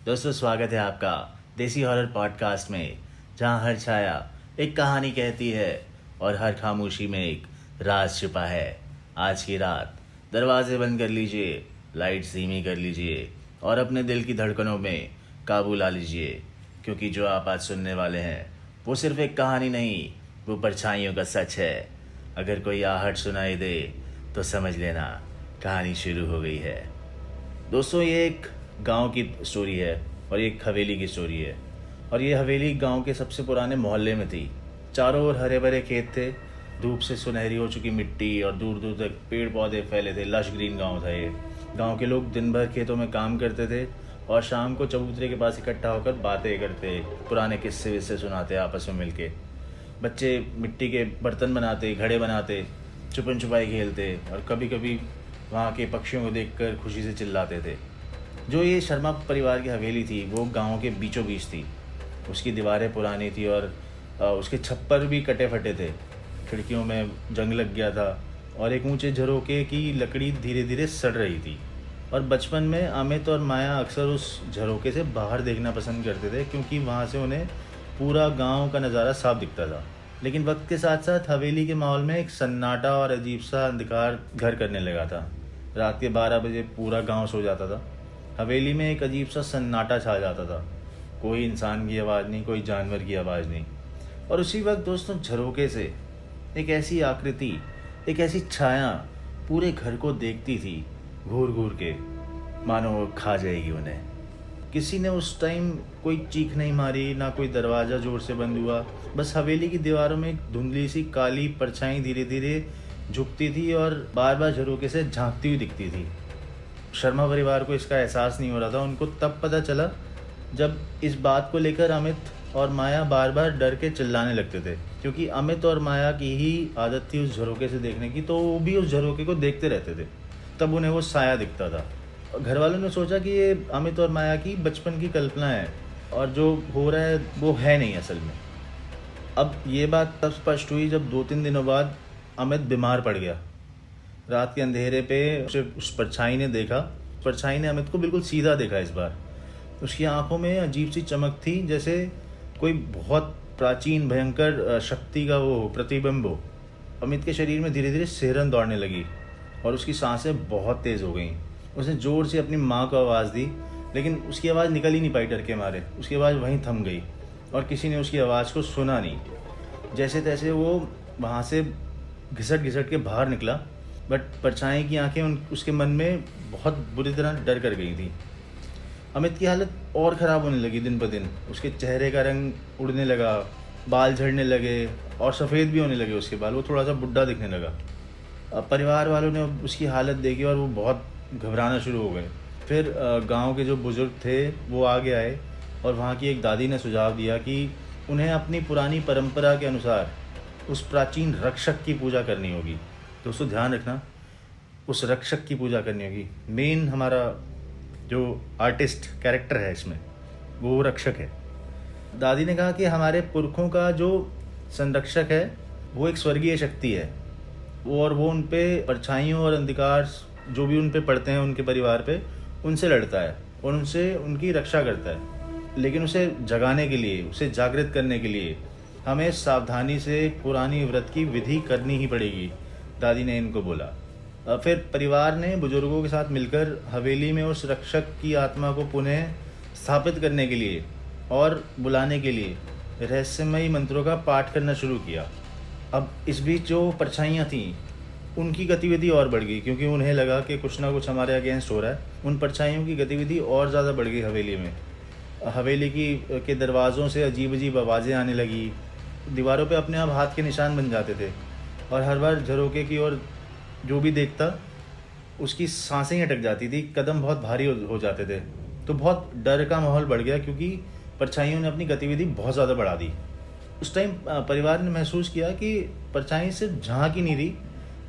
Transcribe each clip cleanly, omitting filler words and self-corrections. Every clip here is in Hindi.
दोस्तों, स्वागत है आपका देसी हॉरर पॉडकास्ट में, जहां हर छाया एक कहानी कहती है और हर खामोशी में एक राज छिपा है। आज की रात दरवाजे बंद कर लीजिए, लाइट धीमी कर लीजिए और अपने दिल की धड़कनों में काबू ला लीजिए, क्योंकि जो आप आज सुनने वाले हैं वो सिर्फ एक कहानी नहीं, वो परछाइयों का सच है। अगर कोई आहट सुनाई दे तो समझ लेना कहानी शुरू हो गई है। दोस्तों, ये एक गांव की स्टोरी है और ये एक हवेली की स्टोरी है। और ये हवेली गांव के सबसे पुराने मोहल्ले में थी। चारों ओर हरे भरे खेत थे, धूप से सुनहरी हो चुकी मिट्टी और दूर दूर तक पेड़ पौधे फैले थे। लश ग्रीन गांव था ये। गांव के लोग दिन भर खेतों में काम करते थे और शाम को चबूतरे के पास इकट्ठा होकर बातें करते, पुराने किस्से विस्से सुनाते आपस में मिलके। बच्चे मिट्टी के बर्तन बनाते, घड़े बनाते, छुपन छुपाई खेलते और कभी कभी वहाँ के पक्षियों को देखकर खुशी से चिल्लाते थे। जो ये शर्मा परिवार की हवेली थी वो गांव के बीचों बीच थी। उसकी दीवारें पुरानी थी और उसके छप्पर भी कटे फटे थे। खिड़कियों में जंग लग गया था और एक ऊंचे झरोके की लकड़ी धीरे धीरे सड़ रही थी। और बचपन में अमित और माया अक्सर उस झरोके से बाहर देखना पसंद करते थे, क्योंकि वहाँ से उन्हें पूरा गांव का नज़ारा साफ दिखता था। लेकिन वक्त के साथ साथ हवेली के माहौल में एक सन्नाटा और अजीब सा अंधकार घर करने लगा था। रात के 12 बजे पूरा गांव सो जाता था। हवेली में एक अजीब सा सन्नाटा छा जाता था। कोई इंसान की आवाज़ नहीं, कोई जानवर की आवाज़ नहीं। और उसी वक्त दोस्तों, झरोके से एक ऐसी आकृति, एक ऐसी छाया पूरे घर को देखती थी, घूर घूर के, मानो वो खा जाएगी उन्हें। किसी ने उस टाइम कोई चीख नहीं मारी, ना कोई दरवाज़ा ज़ोर से बंद हुआ। बस हवेली की दीवारों में एक धुंधली सी काली परछाई धीरे धीरे झुकती थी और बार बार झरोके से झांकती हुई दिखती थी। शर्मा परिवार को इसका एहसास नहीं हो रहा था। उनको तब पता चला जब इस बात को लेकर अमित और माया बार बार डर के चिल्लाने लगते थे, क्योंकि अमित और माया की ही आदत थी उस झरोके से देखने की, तो वो भी उस झरोके को देखते रहते थे। तब उन्हें वो साया दिखता था। घर वालों ने सोचा कि ये अमित और माया की बचपन की कल्पना है और जो हो रहा है वो है नहीं असल में। अब ये बात तब स्पष्ट हुई जब 2-3 दिनों बाद अमित बीमार पड़ गया। रात के अंधेरे पे उस परछाई ने देखा। परछाई ने अमित को बिल्कुल सीधा देखा इस बार। उसकी आंखों में अजीब सी चमक थी, जैसे कोई बहुत प्राचीन भयंकर शक्ति का वो प्रतिबिंब हो। अमित के शरीर में धीरे धीरे सिहरन दौड़ने लगी और उसकी सांसें बहुत तेज़ हो गईं। उसने ज़ोर से अपनी माँ को आवाज़ दी, लेकिन उसकी आवाज़ निकल ही नहीं पाई डर के मारे। उसकी आवाज़ वहीं थम गई और किसी ने उसकी आवाज़ को सुना नहीं। जैसे तैसे वो वहाँ से घिसट घिसट के बाहर निकला, बट परछाई की आंखें उसके मन में बहुत बुरी तरह डर कर गई थी। अमित की हालत और ख़राब होने लगी दिन ब दिन। उसके चेहरे का रंग उड़ने लगा, बाल झड़ने लगे और सफ़ेद भी होने लगे उसके बाल। वो थोड़ा सा बुढ़ा दिखने लगा। अब परिवार वालों ने उसकी हालत देखी और वो बहुत घबराना शुरू हो गए। फिर गांव के जो बुज़ुर्ग थे वो आगे आए और वहाँ की एक दादी ने सुझाव दिया कि उन्हें अपनी पुरानी परंपरा के अनुसार उस प्राचीन रक्षक की पूजा करनी होगी। दोस्तों, ध्यान रखना, उस रक्षक की पूजा करनी होगी। मेन हमारा जो आर्टिस्ट कैरेक्टर है इसमें, वो रक्षक है। दादी ने कहा कि हमारे पुरखों का जो संरक्षक है वो एक स्वर्गीय शक्ति है, वो उन पे परछाइयों और अंधकार जो भी उन पे पड़ते हैं उनके परिवार पे, उनसे लड़ता है और उनसे उनकी रक्षा करता है। लेकिन उसे जगाने के लिए, उसे जागृत करने के लिए हमें सावधानी से पुरानी व्रत की विधि करनी ही पड़ेगी, दादी ने इनको बोला। फिर परिवार ने बुजुर्गों के साथ मिलकर हवेली में उस रक्षक की आत्मा को पुनः स्थापित करने के लिए और बुलाने के लिए रहस्यमयी मंत्रों का पाठ करना शुरू किया। अब इस बीच जो परछाइयाँ थीं उनकी गतिविधि और बढ़ गई, क्योंकि उन्हें लगा कि कुछ ना कुछ हमारे अगेंस्ट हो रहा है। उन परछाइयों की गतिविधि और ज़्यादा बढ़ गई हवेली में। हवेली के दरवाज़ों से अजीब अजीब आवाज़ें आने लगी। दीवारों पे अपने आप हाथ के निशान बन जाते थे और हर बार झरोके की ओर जो भी देखता उसकी सांसें ही अटक जाती थी, कदम बहुत भारी हो जाते थे। तो बहुत डर का माहौल बढ़ गया, क्योंकि परछाइयों ने अपनी गतिविधि बहुत ज़्यादा बढ़ा दी। उस टाइम परिवार ने महसूस किया कि परछाई सिर्फ झांक ही नहीं रही,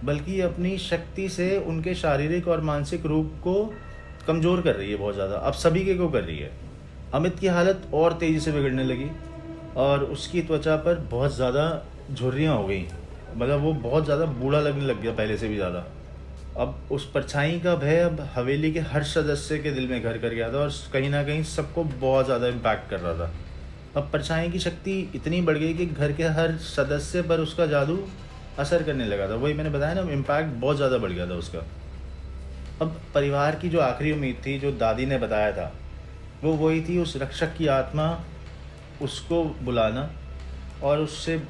बल्कि अपनी शक्ति से उनके शारीरिक और मानसिक रूप को कमज़ोर कर रही है बहुत ज़्यादा। अब सभी को कर रही है। अमित की हालत और तेज़ी से बिगड़ने लगी और उसकी त्वचा पर बहुत ज़्यादा झुर्रियाँ हो गई। मतलब वो बहुत ज़्यादा बूढ़ा लगने लग गया पहले से भी ज़्यादा। अब उस परछाई का भय अब हवेली के हर सदस्य के दिल में घर कर गया था और कहीं ना कहीं सबको बहुत ज़्यादा इम्पैक्ट कर रहा था। अब परछाई की शक्ति इतनी बढ़ गई कि घर के हर सदस्य पर उसका जादू असर करने लगा था। वही मैंने बताया ना, इम्पैक्ट बहुत ज़्यादा बढ़ गया था उसका। अब परिवार की जो आखिरी उम्मीद थी, जो दादी ने बताया था, वो वही थी, उस रक्षक की आत्मा उसको बुलाना और उससे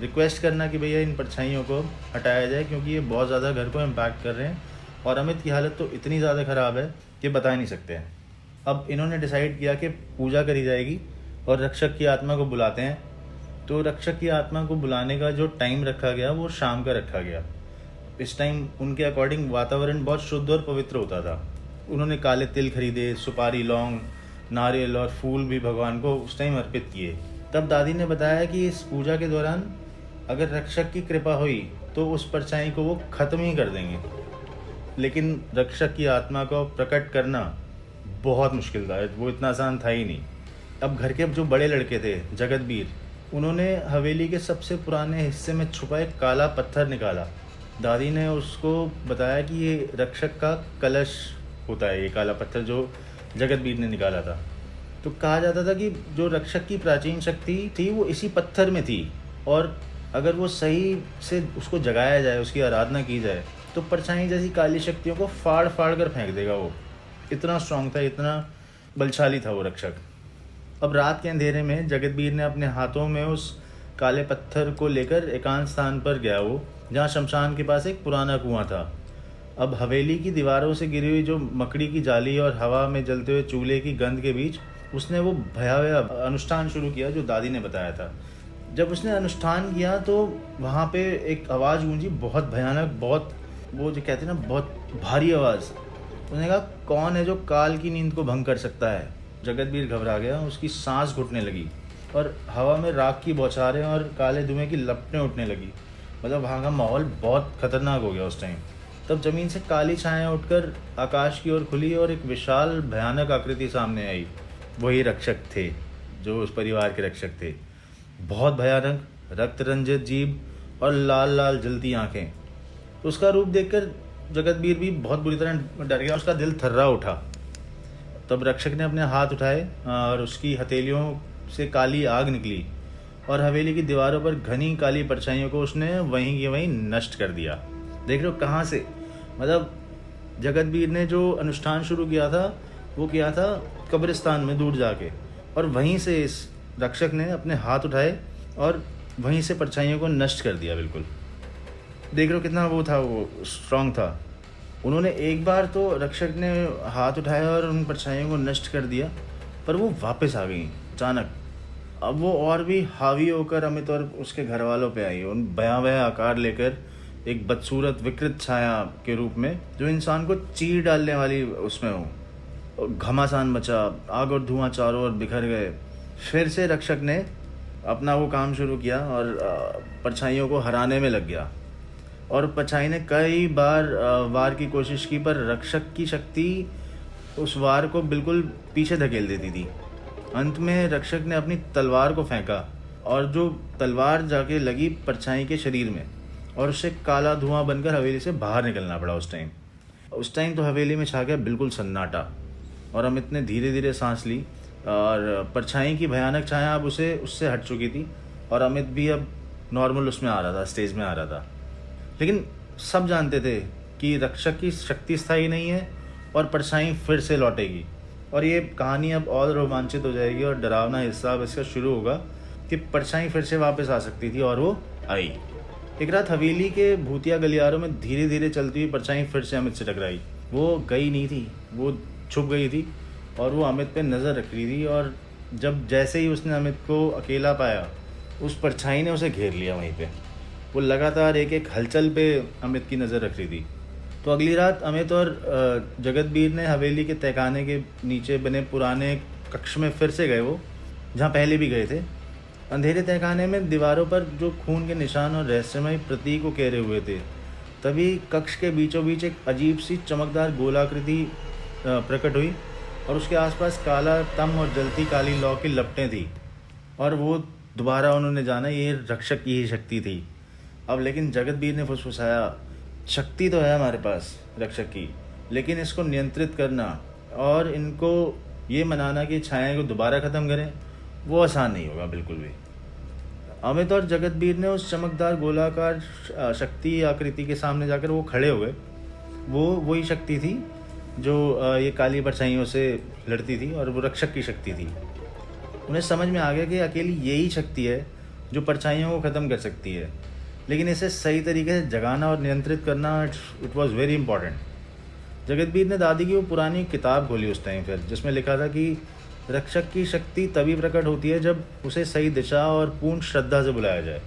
रिक्वेस्ट करना कि भैया इन परछाइयों को हटाया जाए, क्योंकि ये बहुत ज़्यादा घर को इम्पैक्ट कर रहे हैं और अमित की हालत तो इतनी ज़्यादा ख़राब है कि बता ही नहीं सकते हैं। अब इन्होंने डिसाइड किया कि पूजा करी जाएगी और रक्षक की आत्मा को बुलाते हैं। तो रक्षक की आत्मा को बुलाने का जो टाइम रखा गया वो शाम का रखा गया। इस टाइम उनके अकॉर्डिंग वातावरण बहुत शुद्ध और पवित्र होता था। उन्होंने काले तिल खरीदे, सुपारी, लौंग, नारियल और फूल भी भगवान को उस टाइम अर्पित किए। तब दादी ने बताया कि इस पूजा के दौरान अगर रक्षक की कृपा हुई तो उस परछाई को वो खत्म ही कर देंगे। लेकिन रक्षक की आत्मा को प्रकट करना बहुत मुश्किल था, वो इतना आसान था ही नहीं। अब घर के जो बड़े लड़के थे, जगतवीर, उन्होंने हवेली के सबसे पुराने हिस्से में छुपा एक काला पत्थर निकाला। दादी ने उसको बताया कि ये रक्षक का कलश होता है, ये काला पत्थर जो जगतवीर ने निकाला था। तो कहा जाता था कि जो रक्षक की प्राचीन शक्ति थी वो इसी पत्थर में थी, और अगर वो सही से उसको जगाया जाए, उसकी आराधना की जाए, तो परछाई जैसी काली शक्तियों को फाड़ फाड़ कर फेंक देगा वो। इतना स्ट्रांग था, इतना बलशाली था वो रक्षक। अब रात के अंधेरे में जगतवीर ने अपने हाथों में उस काले पत्थर को लेकर एकांत स्थान पर गया, वो जहाँ शमशान के पास एक पुराना कुआं था। अब हवेली की दीवारों से गिरी हुई जो मकड़ी की जाली और हवा में जलते हुए चूल्हे की गंध के बीच उसने वो भयावह अनुष्ठान शुरू किया जो दादी ने बताया था। जब उसने अनुष्ठान किया तो वहाँ पे एक आवाज़ गूंजी, बहुत भयानक, बहुत, वो जो कहते हैं ना, बहुत भारी आवाज़। उसने कहा, कौन है जो काल की नींद को भंग कर सकता है? जगतवीर घबरा गया, उसकी सांस घुटने लगी और हवा में राख की बौछारें और काले धुएं की लपटें उठने लगी। मतलब वहाँ का माहौल बहुत खतरनाक हो गया उस टाइम। तब जमीन से काली छाएं उठकर आकाश की ओर खुली और एक विशाल भयानक आकृति सामने आई। वही रक्षक थे, जो उस परिवार के रक्षक थे। बहुत भयानक, रक्त रंजित जीभ और लाल लाल जलती आंखें। उसका रूप देखकर जगतवीर भी बहुत बुरी तरह डर गया, उसका दिल थर्रा उठा। तब रक्षक ने अपने हाथ उठाए और उसकी हथेलियों से काली आग निकली और हवेली की दीवारों पर घनी काली परछाइयों को उसने वहीं के वहीं नष्ट कर दिया। देख रहे हो कहाँ से, मतलब जगतवीर ने जो अनुष्ठान शुरू किया था वो किया था कब्रिस्तान में दूर जाके, और वहीं से इस रक्षक ने अपने हाथ उठाए और वहीं से परछाइयों को नष्ट कर दिया। बिल्कुल देख रहे हो कितना वो था, वो स्ट्रांग था। उन्होंने एक बार तो रक्षक ने हाथ उठाया और उन परछाइयों को नष्ट कर दिया, पर वो वापस आ गई अचानक। अब वो और भी हावी होकर अमित और उसके घर वालों पे आई, उन भयावह आकार लेकर एक बदसूरत विकृत छाया के रूप में, जो इंसान को चीर डालने वाली उसमें हो। घमासान मचा, आग और धुआं चारों ओर बिखर गए। फिर से रक्षक ने अपना वो काम शुरू किया और परछाइयों को हराने में लग गया। और परछाई ने कई बार वार की कोशिश की, पर रक्षक की शक्ति उस वार को बिल्कुल पीछे धकेल देती थी। अंत में रक्षक ने अपनी तलवार को फेंका और जो तलवार जाके लगी परछाई के शरीर में, और उससे काला धुआं बनकर हवेली से बाहर निकलना पड़ा। उस टाइम तो हवेली में छा गया बिल्कुल सन्नाटा, और अमित ने धीरे धीरे सांस ली और परछाई की भयानक छाया अब उससे हट चुकी थी, और अमित भी अब नॉर्मल उसमें आ रहा था, स्टेज में आ रहा था। लेकिन सब जानते थे कि रक्षक की शक्ति स्थायी नहीं है और परछाई फिर से लौटेगी। और ये कहानी अब और रोमांचित हो जाएगी और डरावना हिस्सा अब इसका शुरू होगा कि परछाई फिर से वापस आ सकती थी, और वो आई। एक रात हवेली के भूतिया गलियारों में धीरे धीरे चलती हुई परछाई फिर से अमित से टकराई। वो गई नहीं थी, वो छुप गई थी और वो अमित पे नज़र रख रही थी। और जब जैसे ही उसने अमित को अकेला पाया, उस परछाई ने उसे घेर लिया वहीं पे। वो लगातार एक एक हलचल पे अमित की नज़र रख रही थी। तो अगली रात अमित और जगतवीर ने हवेली के तहखाने के नीचे बने पुराने कक्ष में फिर से गए, वो जहाँ पहले भी गए थे। अंधेरे तहखाने में दीवारों पर जो खून के निशान और रहस्यमय प्रतीक उकेरे हुए थे। तभी कक्ष के बीचों बीच एक अजीब सी चमकदार गोलाकृति प्रकट हुई, और उसके आसपास काला तम और जलती काली लौ की लपटें थी। और वो दोबारा उन्होंने जाना ये रक्षक की ही शक्ति थी। अब लेकिन जगतवीर ने फुसफुसाया, शक्ति तो है हमारे पास रक्षक की, लेकिन इसको नियंत्रित करना और इनको ये मनाना कि छाया को दोबारा ख़त्म करें, वो आसान नहीं होगा बिल्कुल भी। अमित और जगतवीर ने उस चमकदार गोलाकार शक्ति आकृति के सामने जाकर वो खड़े हुए। वो वही शक्ति थी जो ये काली परछाइयों से लड़ती थी, और वो रक्षक की शक्ति थी। उन्हें समझ में आ गया कि अकेली यही शक्ति है जो परछाइयों को ख़त्म कर सकती है, लेकिन इसे सही तरीके से जगाना और नियंत्रित करना इट वॉज़ वेरी इंपॉर्टेंट। जगतवीर ने दादी की वो पुरानी किताब खोली उस टाइम फिर, जिसमें लिखा था कि रक्षक की शक्ति तभी प्रकट होती है जब उसे सही दिशा और पूर्ण श्रद्धा से बुलाया जाए।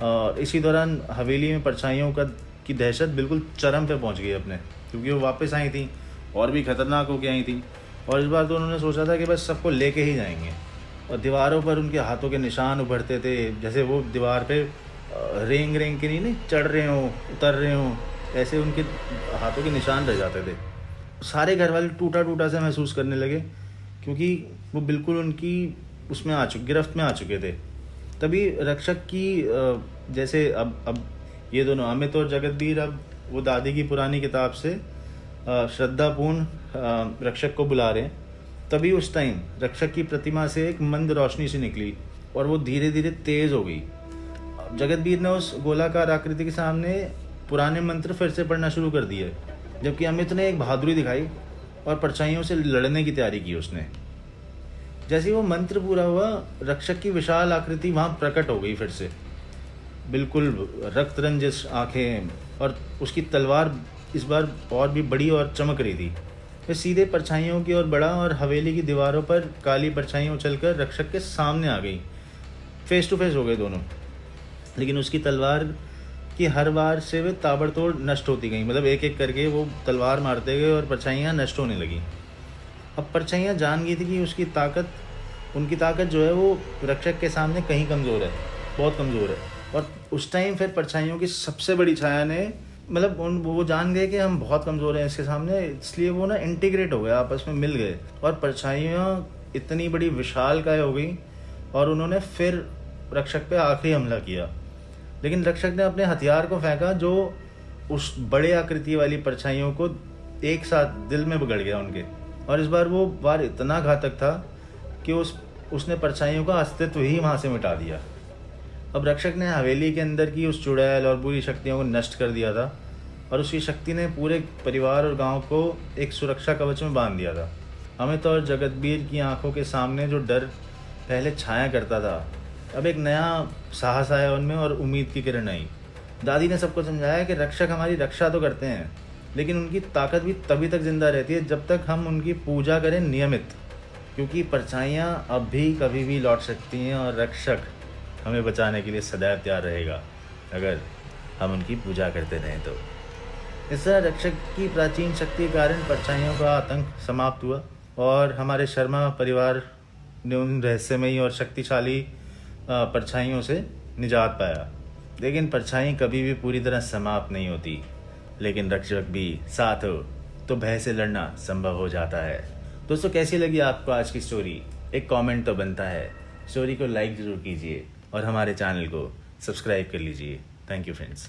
और इसी दौरान हवेली में परछाइयों की दहशत बिल्कुल चरम पे पहुंच गई अपने, क्योंकि वो वापस आई थी और भी खतरनाक होकर आई थी। और इस बार तो उन्होंने सोचा था कि बस सबको लेके ही जाएंगे। और दीवारों पर उनके हाथों के निशान उभरते थे, जैसे वो दीवार पे रेंग रेंग के नहीं चढ़ रहे हों, उतर रहे हों, ऐसे उनके हाथों के निशान रह जाते थे। सारे घर वाले टूटा टूटा से महसूस करने लगे, क्योंकि वो बिल्कुल उनकी गिरफ्त में आ चुके थे। तभी रक्षक की जैसे अब ये दोनों अमित और जगतवीर अब वो दादी की पुरानी किताब से श्रद्धापूर्ण रक्षक को बुला रहे हैं। तभी उस टाइम रक्षक की प्रतिमा से एक मंद रोशनी सी निकली और वो धीरे धीरे तेज हो गई। जगतवीर ने उस गोलाकार आकृति के सामने पुराने मंत्र फिर से पढ़ना शुरू कर दिए, जबकि अमित ने एक बहादुरी दिखाई और परछाइयों से लड़ने की तैयारी की उसने। जैसे ही वो मंत्र पूरा हुआ, रक्षक की विशाल आकृति वहाँ प्रकट हो गई फिर से, बिल्कुल रक्त रंजित आँखें, और उसकी तलवार इस बार और भी बड़ी और चमक रही थी। फिर सीधे परछाइयों की ओर बढ़ा और हवेली की दीवारों पर काली परछाइयाँ उछलकर रक्षक के सामने आ गई। फेस टू फेस हो गए दोनों, लेकिन उसकी तलवार की हर बार से वे ताबड़तोड़ नष्ट होती गई। मतलब एक एक करके वो तलवार मारते गए और परछाइयाँ नष्ट होने लगी। अब परछाइयाँ जान गई थी कि उनकी ताकत जो है वो रक्षक के सामने कहीं कमज़ोर है, बहुत कमज़ोर है। और उस टाइम फिर परछाइयों की सबसे बड़ी छाया ने वो जान गए कि हम बहुत कमज़ोर हैं इसके सामने, इसलिए वो ना इंटीग्रेट हो गए, आपस में मिल गए, और परछाइयाँ इतनी बड़ी विशालकाय हो गई और उन्होंने फिर रक्षक पे आखिरी हमला किया। लेकिन रक्षक ने अपने हथियार को फेंका जो उस बड़े आकृति वाली परछाइयों को एक साथ दिल में पकड़ गया उनके। और इस बार वो वार इतना घातक था कि उसने परछाइयों का अस्तित्व ही वहाँ से मिटा दिया। अब रक्षक ने हवेली के अंदर की उस चुड़ैल और बुरी शक्तियों को नष्ट कर दिया था, और उसकी शक्ति ने पूरे परिवार और गांव को एक सुरक्षा कवच में बांध दिया था। अमित और जगतवीर की आंखों के सामने जो डर पहले छाया करता था, अब एक नया साहस आया उनमें और उम्मीद की किरण आई। दादी ने सबको समझाया कि रक्षक हमारी रक्षा तो करते हैं, लेकिन उनकी ताकत भी तभी तक जिंदा रहती है जब तक हम उनकी पूजा करें नियमित, क्योंकि परछाइयाँ अब भी कभी भी लौट सकती हैं और रक्षक हमें बचाने के लिए सदैव तैयार रहेगा अगर हम उनकी पूजा करते रहें तो। इस तरह रक्षक की प्राचीन शक्ति के कारण परछाइयों का आतंक समाप्त हुआ और हमारे शर्मा परिवार ने उन रहस्यमयी और शक्तिशाली परछाइयों से निजात पाया। लेकिन परछाई कभी भी पूरी तरह समाप्त नहीं होती, लेकिन रक्षक भी साथ हो तो भय से लड़ना संभव हो जाता है। दोस्तों, कैसी लगी आपको आज की स्टोरी? एक कमेंट तो बनता है। स्टोरी को लाइक ज़रूर कीजिए और हमारे चैनल को सब्सक्राइब कर लीजिए। Thank you friends.